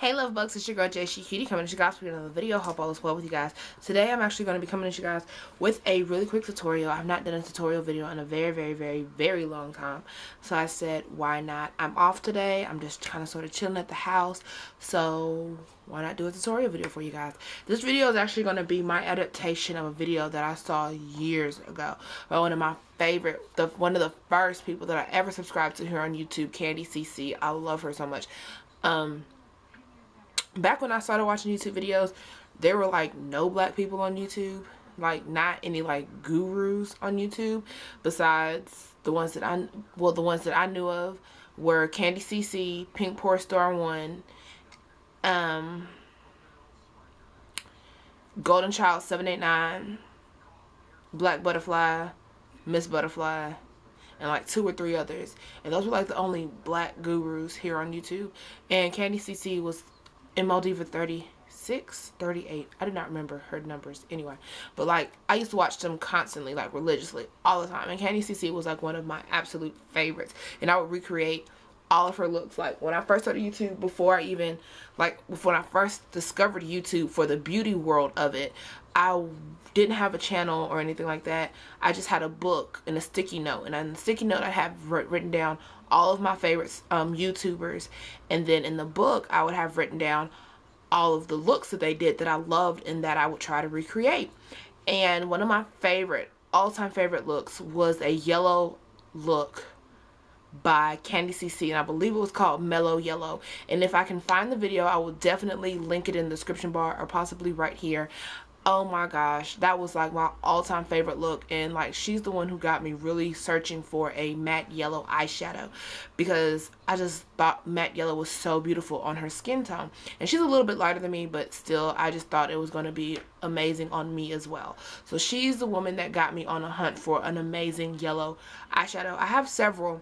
Hey love bugs, it's your girl JC Cutie coming to you guys with another video. Hope all is well with you guys. Today I'm actually going to be coming to you guys with a really quick tutorial. I've not done a tutorial video in a very long time. So I said, why not? I'm off today. I'm just kind of sort of chilling at the house. So why not do a tutorial video for you guys? This video is actually going to be my adaptation of a video that I saw years ago by one of my favorite, one of the first people that I ever subscribed to here on YouTube, Candy CC. I love her so much. Back when I started watching YouTube videos, there were like no black people on YouTube, like not any like gurus on YouTube besides the ones that I knew of were Candy CC, Pink Porn Star 1, Golden Child 789, Black Butterfly, Miss Butterfly, and like 2 or 3 others. And those were like the only black gurus here on YouTube. And Candy CC was Moldiva 36, 38. I do not remember her numbers anyway. But like I used to watch them constantly, like religiously, all the time. And Candy CC was like one of my absolute favorites. And I would recreate all of her looks. Like when I first started YouTube, before when I first discovered YouTube for the beauty world of it, I didn't have a channel or anything like that. I just had a book and a sticky note, and on the sticky note I have written down all of my favorites YouTubers, and then in the book I would have written down all of the looks that they did that I loved and that I would try to recreate. And one of my all-time favorite looks was a yellow look by Candy CC, and I believe it was called Mellow Yellow. And if I can find the video, I will definitely link it in the description bar or possibly right here. Oh my gosh, that was like my all-time favorite look. And like she's the one who got me really searching for a matte yellow eyeshadow, because I just thought matte yellow was so beautiful on her skin tone. And she's a little bit lighter than me, but still I just thought it was going to be amazing on me as well. So she's the woman that got me on a hunt for an amazing yellow eyeshadow. I have several,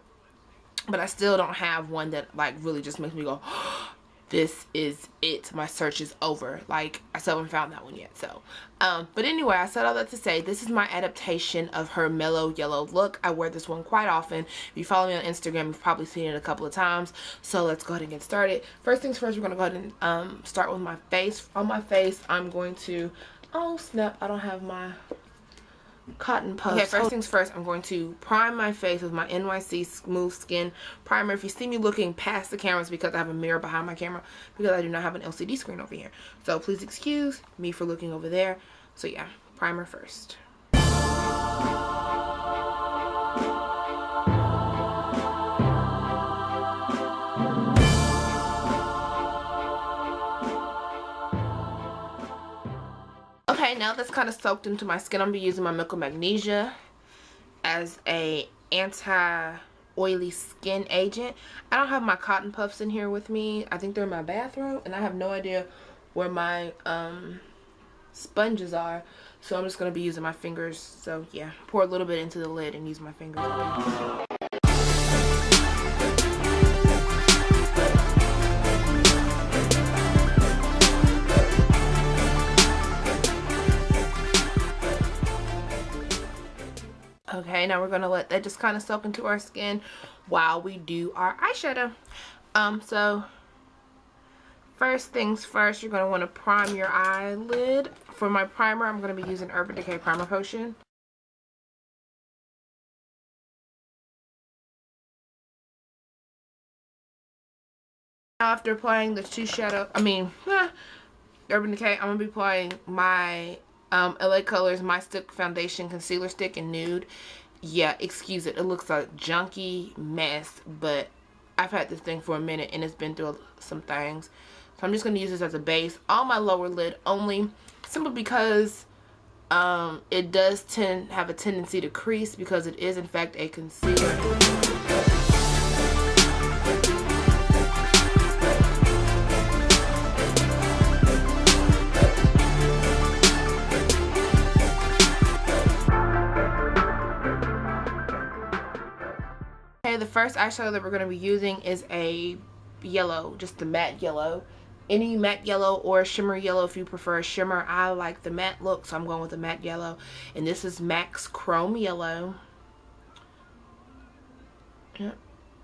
but I still don't have one that like really just makes me go, this is it, my search is over. Like I still haven't found that one yet. So but anyway, I said all that to say this is my adaptation of her mellow yellow look. I wear this one quite often. If you follow me on Instagram, you've probably seen it a couple of times. So let's go ahead and get started. First things first, we're gonna go ahead and start with my face. On my face I'm going to, oh snap, I don't have my cotton puffs. Okay, first things first, I'm going to prime my face with my NYC Smooth Skin Primer. If you see me looking past the cameras, because I have a mirror behind my camera, because I do not have an LCD screen over here. So please excuse me for looking over there. So yeah, primer first. Okay, now that's kind of soaked into my skin, I'm going to be using my Milk of Magnesia as a anti-oily skin agent. I don't have my cotton puffs in here with me. I think they're in my bathroom, and I have no idea where my sponges are. So I'm just going to be using my fingers. So yeah, pour a little bit into the lid and use my fingers. Okay, now we're going to let that just kind of soak into our skin while we do our eyeshadow. So first things first, you're going to want to prime your eyelid. For my primer, I'm going to be using Urban Decay Primer Potion. After applying the Urban Decay, I'm going to be applying my LA Colors My Stick Foundation Concealer Stick in Nude. Yeah, excuse it. It looks like a junky mess, but I've had this thing for a minute and it's been through some things. So I'm just going to use this as a base on my lower lid only, simply because it does have a tendency to crease, because it is in fact a concealer. The first eyeshadow that we're going to be using is a yellow, just the matte yellow. Any matte yellow or shimmer yellow if you prefer a shimmer. I like the matte look, so I'm going with the matte yellow. And this is MAC's Chrome Yellow. Yep.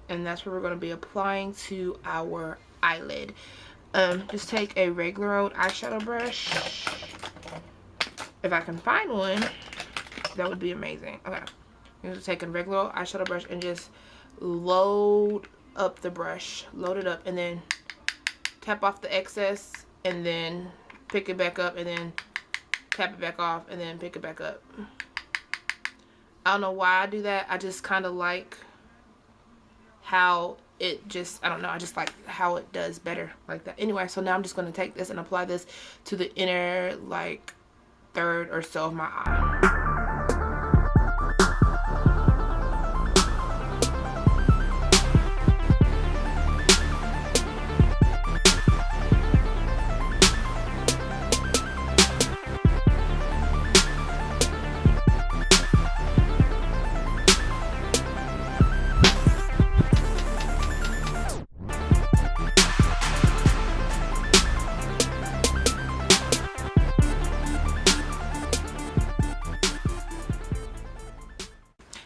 And that's what we're going to be applying to our eyelid. Just take a regular old eyeshadow brush. If I can find one, that would be amazing. Okay, I'm just take a regular old eyeshadow brush and just load up the brush. Load it up and then tap off the excess and then pick it back up and then tap it back off and then pick it back up. I don't know why I do that. I just kind of like how it just, I don't know, I just like how it does better like that. Anyway, so now I'm just going to take this and apply this to the inner like third or so of my eye.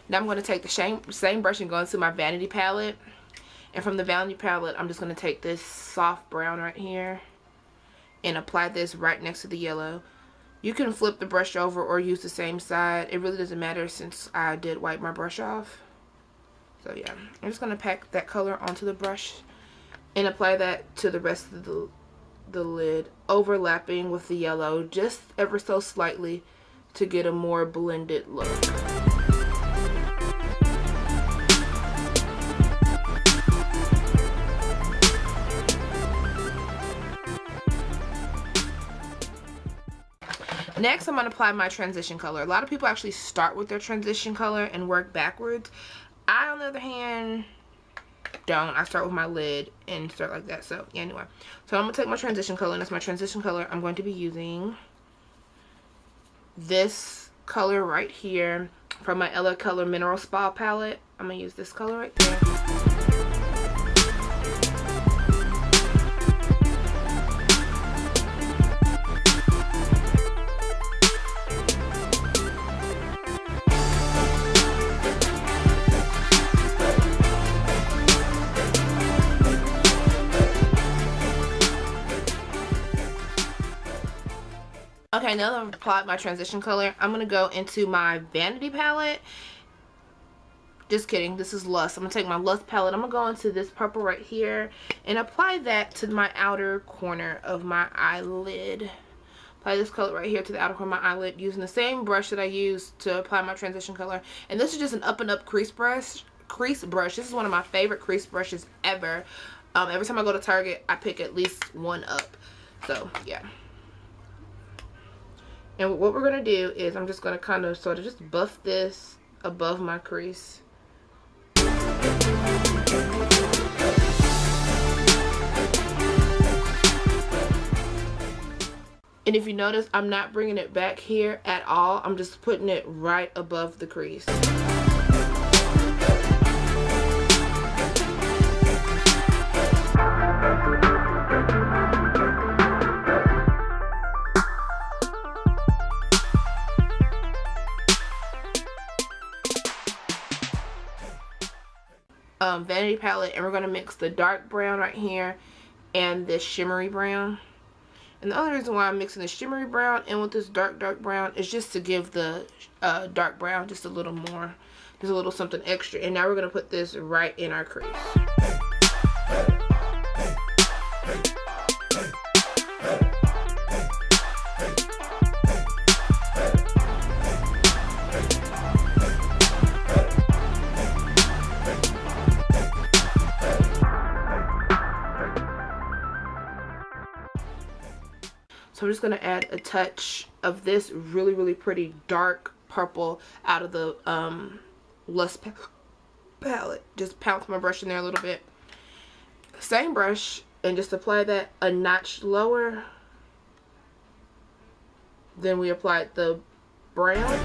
Now I'm going to take the same brush and go into my Vanity palette. And from the Vanity palette, I'm just going to take this soft brown right here and apply this right next to the yellow. You can flip the brush over or use the same side. It really doesn't matter since I did wipe my brush off. So yeah, I'm just going to pack that color onto the brush and apply that to the rest of the lid, overlapping with the yellow just ever so slightly to get a more blended look. Next, I'm going to apply my transition color. A lot of people actually start with their transition color and work backwards. I, on the other hand, don't. I start with my lid and start like that. So, yeah, anyway. So, I'm going to take my transition color, and that's my transition color. I'm going to be using this color right here from my Ella Color Mineral Spa palette. I'm going to use this color right there. Okay, now that I've applied my transition color, I'm going to go into my Vanity palette. Just kidding, this is Lust. I'm going to take my Lust palette. I'm going to go into this purple right here and apply that to my outer corner of my eyelid. Apply this color right here to the outer corner of my eyelid using the same brush that I used to apply my transition color. And this is just an Up and Up crease brush. This is one of my favorite crease brushes ever. Every time I go to Target, I pick at least one up. So, yeah. And what we're going to do is I'm just going to kind of sort of just buff this above my crease. And if you notice, I'm not bringing it back here at all. I'm just putting it right above the crease. Vanity palette, and we're going to mix the dark brown right here and this shimmery brown. And the only reason why I'm mixing the shimmery brown in with this dark brown is just to give the dark brown just a little more, just a little something extra. And now we're going to put this right in our crease. So I'm just going to add a touch of this really pretty dark purple out of the Lust palette. Just pounce my brush in there a little bit. Same brush, and just apply that a notch lower than we applied the brown.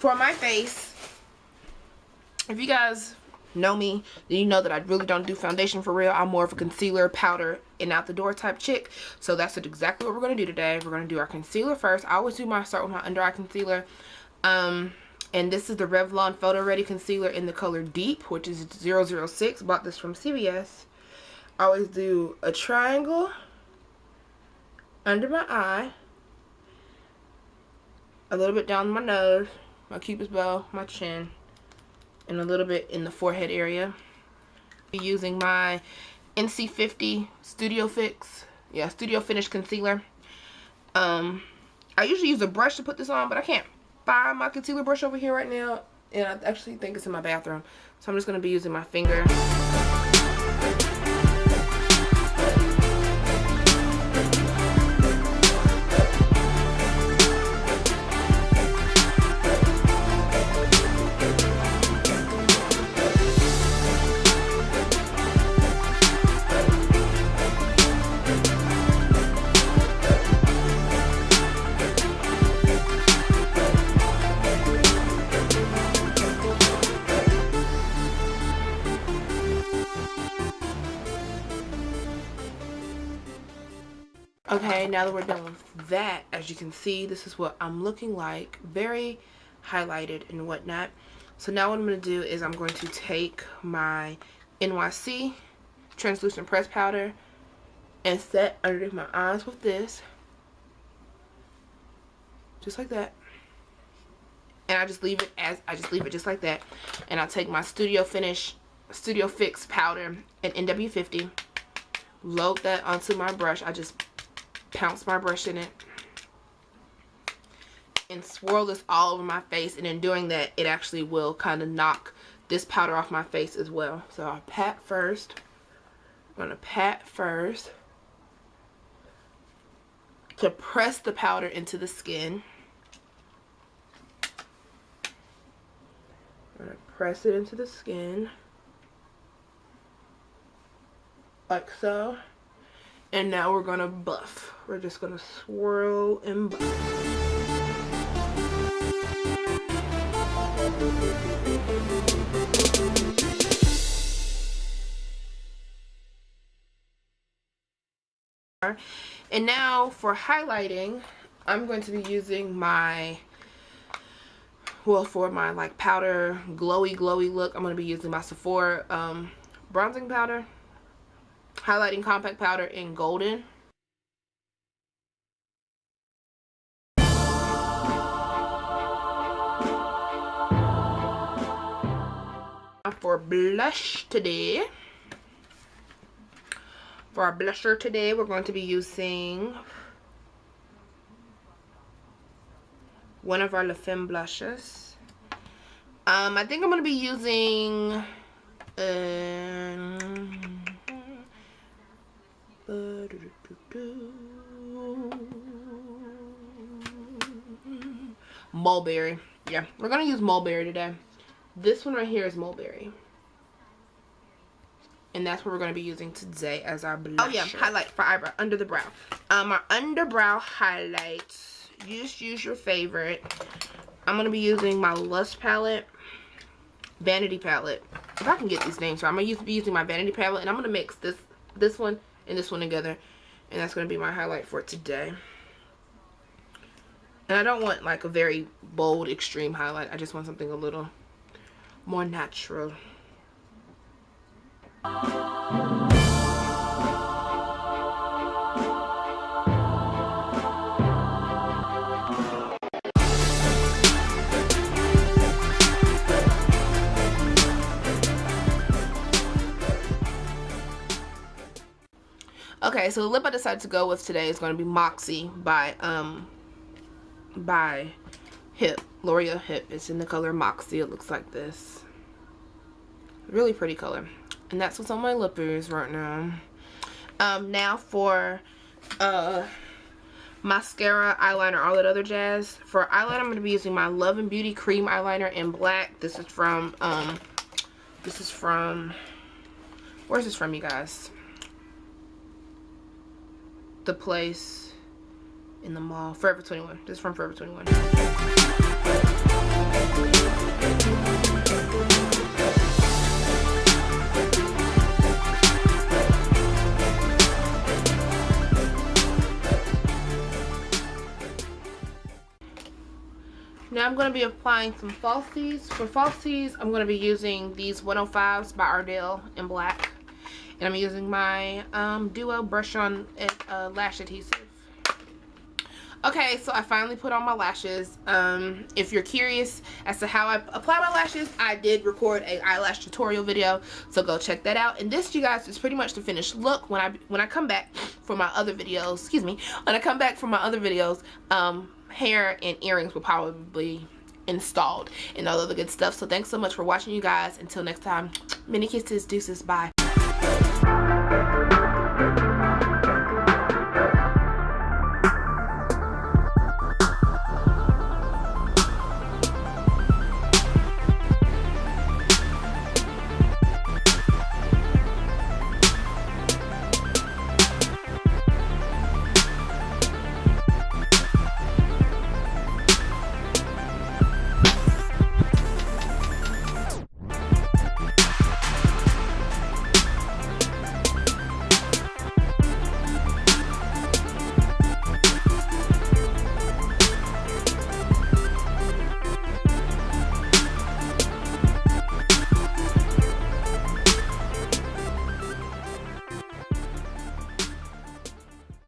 For my face, if you guys know me, then you know that I really don't do foundation for real. I'm more of a concealer, powder, and out the door type chick. So that's exactly what we're going to do today. We're going to do our concealer first. I always start with my under eye concealer. And this is the Revlon Photo Ready Concealer in the color Deep, which is 006. Bought this from CVS. I always do a triangle under my eye, a little bit down my nose, my cupid's bow, my chin, and a little bit in the forehead area. I'm using my NC50 Studio Finish Concealer. I usually use a brush to put this on, but I can't find my concealer brush over here right now, and I actually think it's in my bathroom. So I'm just going to be using my finger. Okay, now that we're done with that, as you can see, this is what I'm looking like. Very highlighted and whatnot. So now what I'm going to do is I'm going to take my NYC translucent pressed powder and set underneath my eyes with this. Just like that. And I just leave it just like that. And I'll take my Studio Fix powder and NW50. Load that onto my brush. I just pounce my brush in it and swirl this all over my face, and in doing that it actually will kind of knock this powder off my face as well. So I'll pat first. I'm gonna pat first to press the powder into the skin. I'm gonna press it into the skin like so. And now we're gonna buff. We're just gonna swirl and buff. And now for highlighting, I'm going to be using my, well, for my like powder glowy look, I'm gonna be using my Sephora bronzing powder. Highlighting compact powder in golden. For blush today, for our blusher today, we're going to be using one of our Le Femme blushes. I think I'm going to be using Mulberry. Yeah, we're gonna use Mulberry today. This one right here is Mulberry, and that's what we're gonna be using today as our blusher. Oh yeah, highlight for eyebrow, under the brow. Our underbrow highlights, just use your favorite. I'm gonna be using my Lust palette, Vanity palette. If I can get these names right, I'm gonna be using my Vanity palette, and I'm gonna mix this one and this one together, and that's going to be my highlight for today. And I don't want like a very bold extreme highlight. I just want something a little more natural. Okay, so the lip I decided to go with today is going to be Moxie by Hip, L'Oreal Hip. It's in the color Moxie. It looks like this. Really pretty color. And that's what's on my lippers right now. Now for mascara, eyeliner, all that other jazz. For eyeliner, I'm going to be using my Love and Beauty Cream Eyeliner in black. This is from, where's this from, you guys? The place in the mall, Forever 21. This is from Forever 21. Now I'm going to be applying some falsies. For falsies, I'm going to be using these 105s by Ardell in black. And I'm using my Duo Brush On Lash Adhesive. Okay, so I finally put on my lashes. If you're curious as to how I apply my lashes, I did record a eyelash tutorial video, so go check that out. And this, you guys, is pretty much the finished look. When I come back for my other videos, excuse me, when I come back for my other videos, hair and earrings will probably be installed and all other good stuff. So thanks so much for watching, you guys. Until next time, many kisses, deuces, bye.